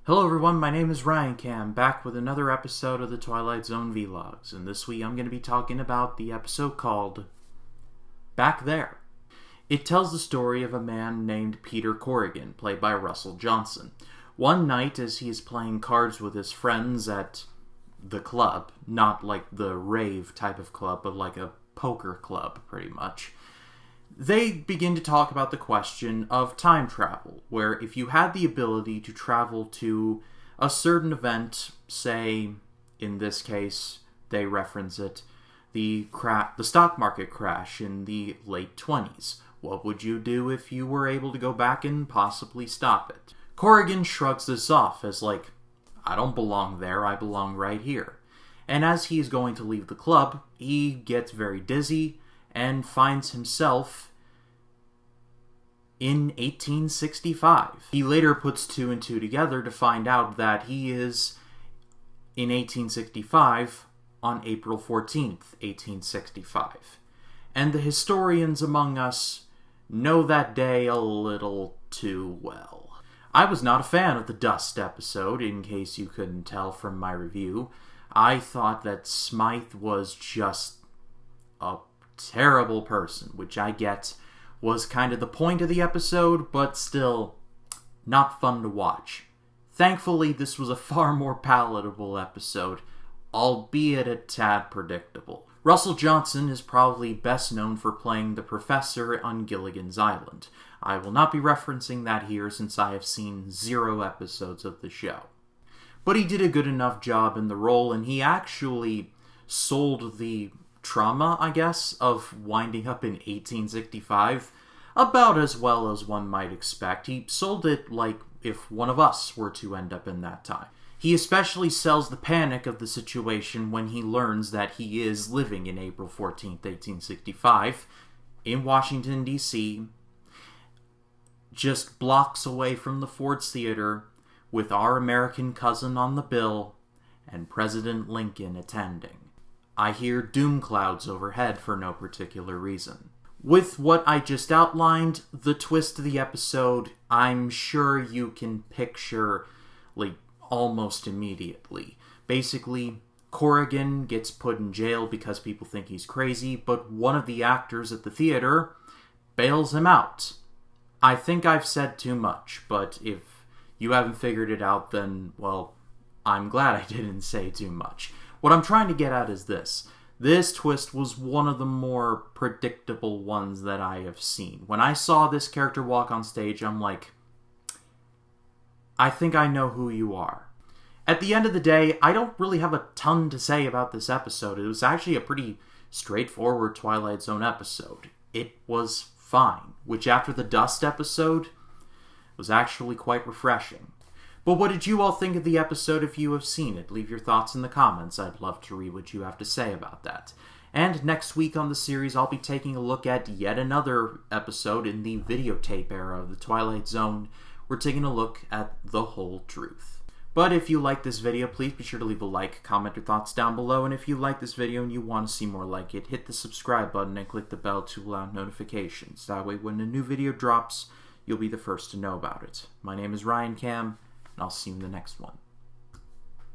Hello everyone, my name is Ryan Cam, back with another episode of the Twilight Zone Vlogs, and this week I'm going to be talking about the episode called Back There. It tells the story of a man named Peter Corrigan, played by Russell Johnson. One night, as he is playing cards with his friends at the club, not like the rave type of club, but like a poker club, pretty much, they begin to talk about the question of time travel, where if you had the ability to travel to a certain event, say, in this case, they reference it, the stock market crash in the late 20s, what would you do if you were able to go back and possibly stop it? Corrigan shrugs this off as like, I don't belong there, I belong right here. And as he is going to leave the club, he gets very dizzy and finds himself in 1865. He later puts two and two together to find out that he is in 1865 on April 14th, 1865. And the historians among us know that day a little too well. I was not a fan of the Dust episode, in case you couldn't tell from my review. I thought that Smythe was just a terrible person, which I get was kind of the point of the episode, but still not fun to watch. Thankfully, this was a far more palatable episode, albeit a tad predictable. Russell Johnson is probably best known for playing the professor on Gilligan's Island. I will not be referencing that here since I have seen 0 episodes of the show. But he did a good enough job in the role, and he actually sold the trauma, I guess, of winding up in 1865 about as well as one might expect. He sold it like if one of us were to end up in that time. He especially sells the panic of the situation when he learns that he is living in April 14th, 1865, in Washington, D.C., just blocks away from the Ford's Theater, with our American cousin on the bill, and President Lincoln attending. I hear doom clouds overhead for no particular reason. With what I just outlined, the twist of the episode, I'm sure you can picture, like, almost immediately. Basically, Corrigan gets put in jail because people think he's crazy, but one of the actors at the theater bails him out. I think I've said too much, but if you haven't figured it out, then, well, I'm glad I didn't say too much. What I'm trying to get at is this. This twist was one of the more predictable ones that I have seen. When I saw this character walk on stage, I'm like, I think I know who you are. At the end of the day, I don't really have a ton to say about this episode. It was actually a pretty straightforward Twilight Zone episode. It was fine, which after the Dust episode was actually quite refreshing. But what did you all think of the episode if you have seen it? Leave your thoughts in the comments. I'd love to read what you have to say about that. And next week on the series, I'll be taking a look at yet another episode in the videotape era of the Twilight Zone. We're taking a look at The Whole Truth. But if you like this video, please be sure to leave a like, comment your thoughts down below, and if you like this video and you want to see more like it, hit the subscribe button and click the bell to allow notifications. That way when a new video drops, you'll be the first to know about it. My name is Ryan Cam, and I'll see you in the next one.